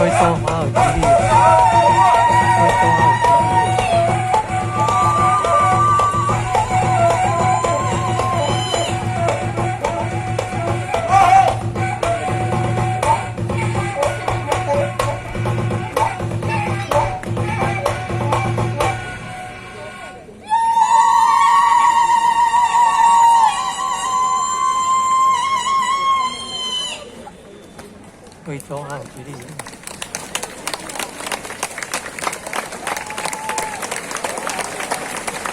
贵州华尔吉利，贵州华尔吉利。贵州华尔吉利，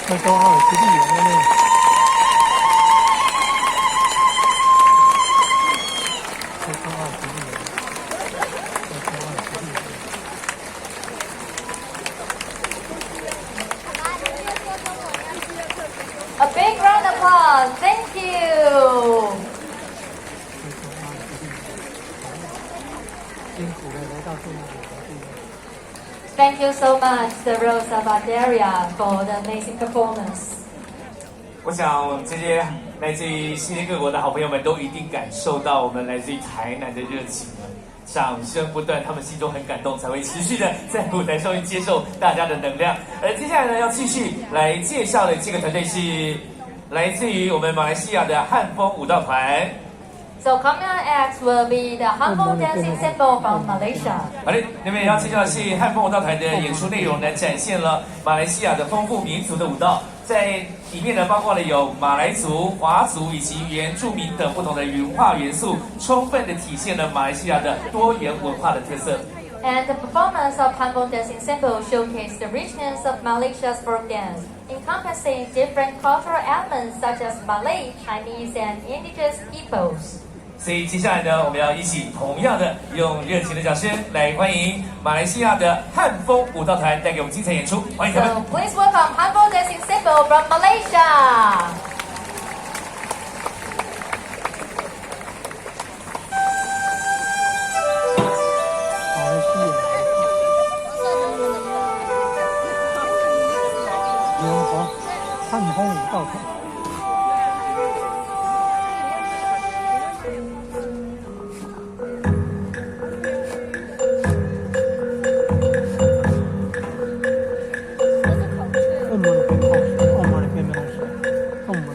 贵州华尔吉利有没有？贵州华尔吉利，贵州华尔吉利。A big round of applause. Thank you. 辛苦了，来到这里。Thank you so much, the Rose of Algeria, for the amazing performance. 我想这些来自于世界各国的好朋友们都一定感受到我们来自于台南的热情了，掌声不断，他们心中很感动，才会持续的在舞台上面接受大家的能量。而接下来呢，要继续来介绍的这个团队是来自于我们马来西亚的汉风舞蹈团。So coming on next will be the Hanbok Dancing Symbol from Malaysia. 好的，那么也要介绍的是汉风舞蹈团的演出内容呢，展现了马来西亚的丰富民族的舞蹈，在里面呢包括了有马来族、华族以及原住民等不同的文化元素，充分的体现了马来西亚的多元文化的特色。And the performance of Hanbok Dancing Symbol showcased the richness of Malaysia's folk dance, encompassing different cultural elements such as Malay, Chinese, and indigenous peoples. 所以接下来呢，我们要一起同样的用热情的掌声来欢迎马来西亚的汉风舞蹈团带给我们精彩演出，欢迎他们。 So please welcome Hanbok Dancing Symbol from Malaysia. 马来西亚，有汉风舞蹈团。澳门那边好，澳门那边没好，澳门。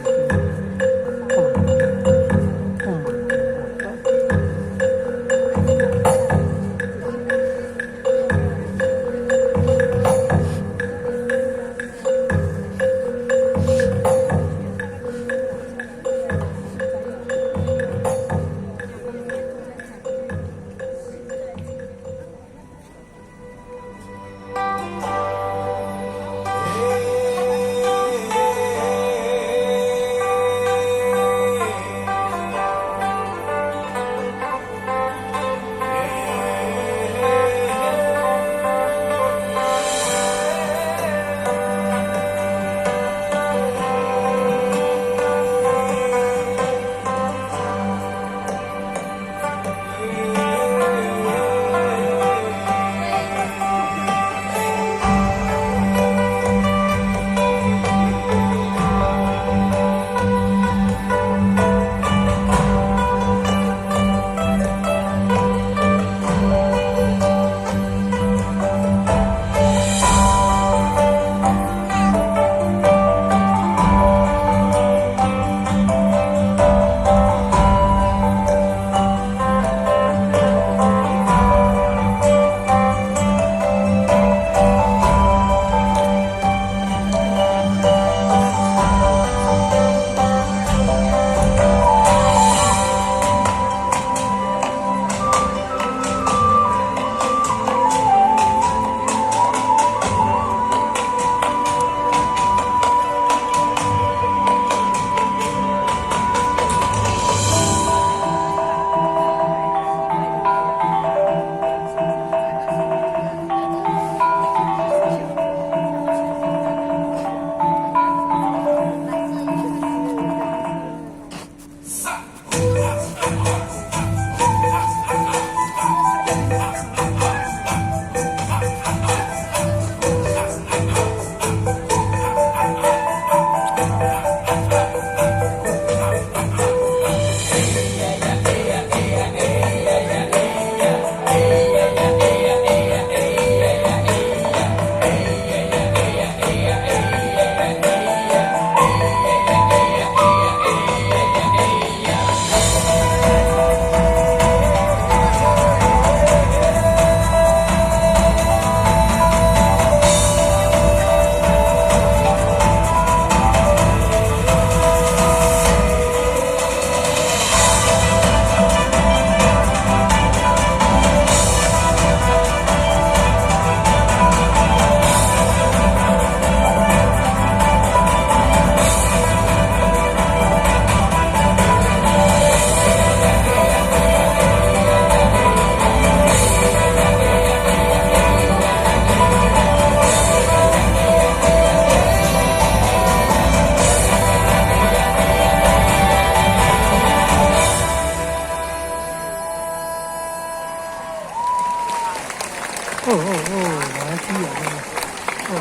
马来西亚的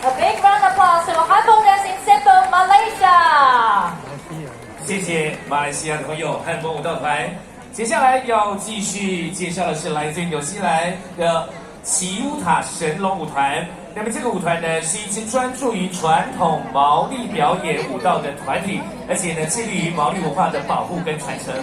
，A big round of applause to Hanbok Dancing Symbol Malaysia. 马来西亚的，谢谢马来西亚的朋友汉风舞蹈团。接下来要继续介绍的是来自于纽西兰的奇乌塔神龙舞团。那么这个舞团呢，是一支专注于传统毛利表演舞蹈的团体，而且呢，致力于毛利文化的保护跟传承。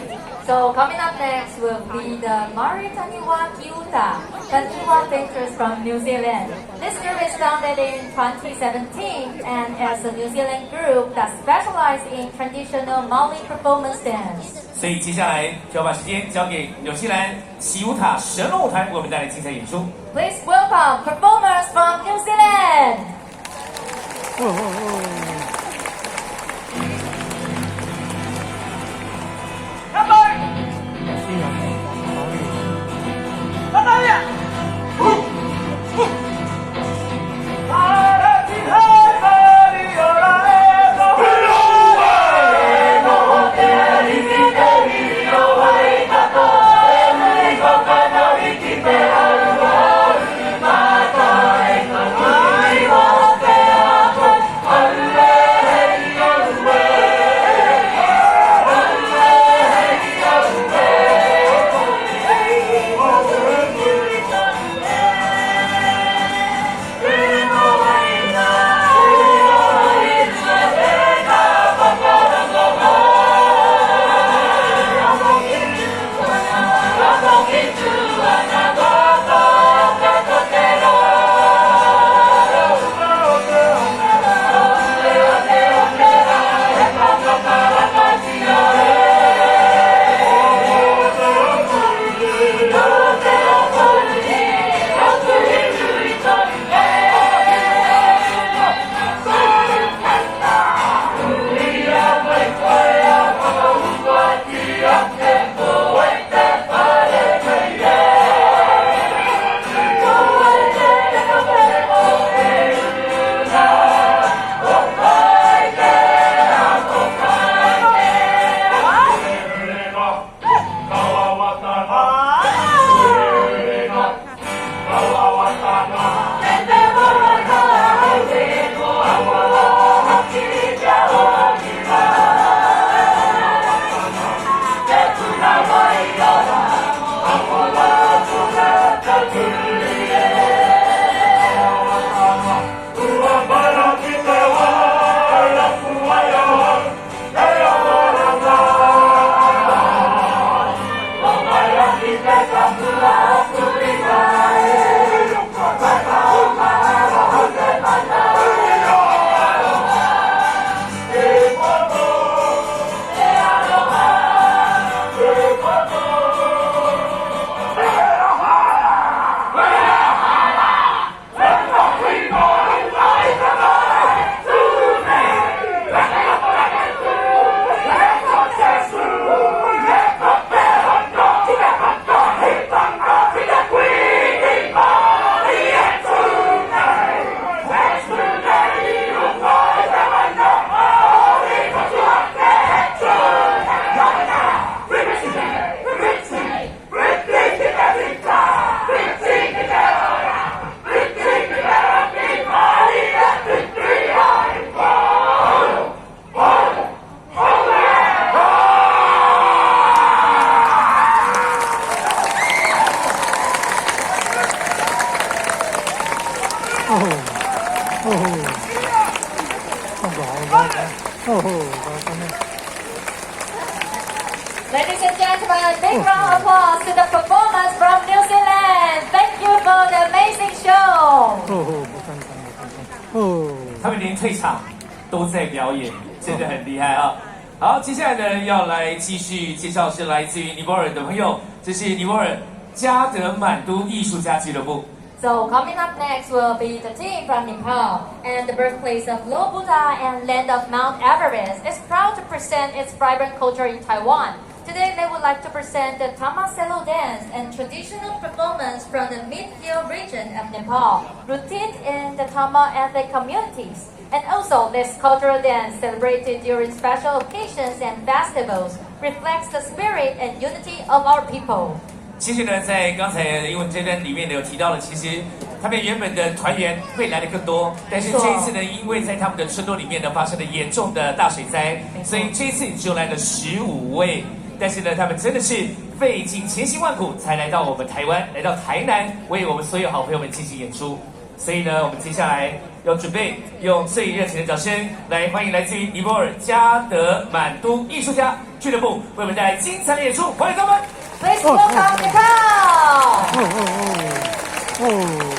So coming up next will be the Mari Taniwa Kiuta, Taniwa Ventures from New Zealand. This group is founded in 2017 and is a New Zealand group that specializes in traditional Maori performance dance. 所以接下来就要把时间交给纽西兰奇乌塔神龙舞团，为我们带来精彩演出。Please welcome performers from New Zealand. 西洋毛利。Ladies and gentlemen, big round of applause to the performers from New Zealand. Thank you for the amazing show. 不敢当。他们连退场都在表演，真的很厉害啊！好，接下来呢要来继续介绍是来自于尼泊尔的朋友，这是尼泊尔加德满都艺术家俱乐部。So coming up next will be the team from Nepal, and the birthplace of Lord Buddha and land of Mount Everest is proud to present its vibrant culture in Taiwan. Today they would like to present the Tamaselo dance and traditional performance from the mid-hill region of Nepal, rooted in the Tama ethnic communities. And also this cultural dance celebrated during special occasions and festivals reflects the spirit and unity of our people. 其实呢，在刚才英文这段里面呢，有提到了，其实他们原本的团员会来的更多，但是这一次呢，因为在他们的村落里面呢发生了严重的大水灾，所以这一次只有来了15位。但是呢，他们真的是费尽千辛万苦才来到我们台湾，来到台南，为我们所有好朋友们进行演出。所以呢，我们接下来要准备用最热情的掌声来欢迎来自于尼泊尔加德满都艺术家俱乐部为我们带来精彩的演出，欢迎他们。Please welcome Nicole. 哦。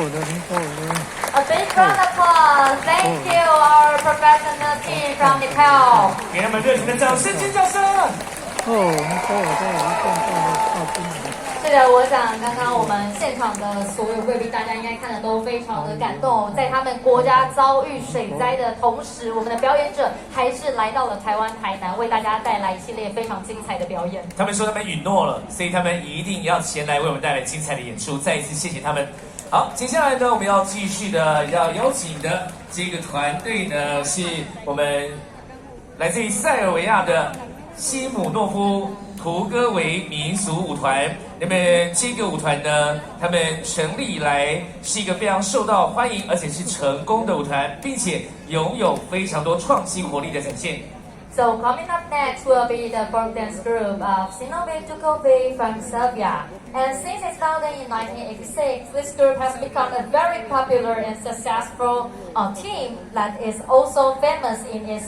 的，很够的。A big round of applause. Thank you, our professional team from Nepal. 给他们热情的掌声、尖叫声。哦，很够的，一共到了靠近的。是的，我想刚刚我们现场的所有贵宾，大家应该看的都非常的感动。在他们国家遭遇水灾的同时，我们的表演者还是来到了台湾台南，为大家带来一系列非常精彩的表演。他们说他们允诺了，所以他们一定要前来为我们带来精彩的演出。再一次谢谢他们。好，接下来呢，我们要继续的要邀请的这个团队呢，是我们来自于塞尔维亚的西姆诺夫图戈维民俗舞团。那么这个舞团呢，他们成立以来是一个非常受到欢迎，而且是成功的舞团，并且拥有非常多创新活力的展现。So coming up next will be the folk dance group of Sinovi Tukovi from Serbia. And since its founding in 1986, this group has become a very popular and successful team that is also famous in its